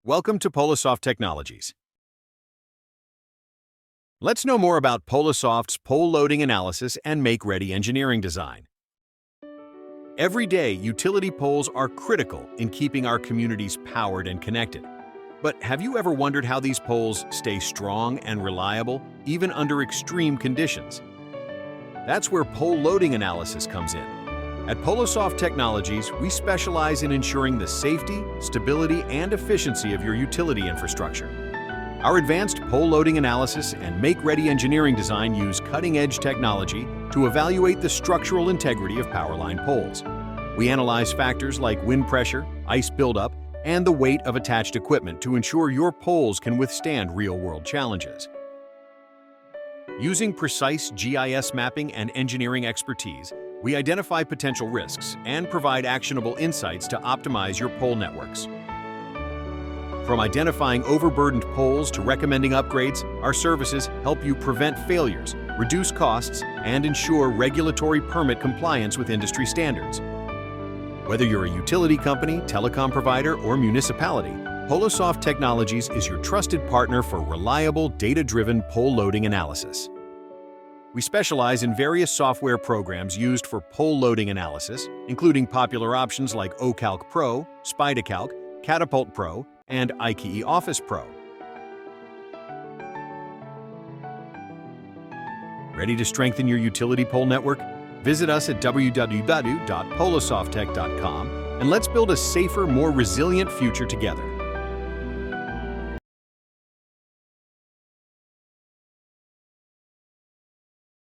Welcome to Polosoft Technologies. Let's know more about Polosoft's pole loading analysis and make-ready engineering design. Every day, utility poles are critical in keeping our communities powered and connected. But have you ever wondered how these poles stay strong and reliable, even under extreme conditions? That's where pole loading analysis comes in. At Polosoft Technologies, we specialize in ensuring the safety, stability, and efficiency of your utility infrastructure. Our advanced pole loading analysis and make-ready engineering design use cutting-edge technology to evaluate the structural integrity of power line poles. We analyze factors like wind pressure, ice buildup, and the weight of attached equipment to ensure your poles can withstand real-world challenges. Using precise GIS mapping and engineering expertise, we identify potential risks and provide actionable insights to optimize your pole networks. From identifying overburdened poles to recommending upgrades, our services help you prevent failures, reduce costs, and ensure regulatory permit compliance with industry standards. Whether you're a utility company, telecom provider, or municipality, Polosoft Technologies is your trusted partner for reliable, data-driven pole loading analysis. We specialize in various software programs used for pole loading analysis, including popular options like OCalc Pro, SpiderCalc, Catapult Pro, and IKE Office Pro. Ready to strengthen your utility pole network? Visit us at www.polosofttech.com and let's build a safer, more resilient future together.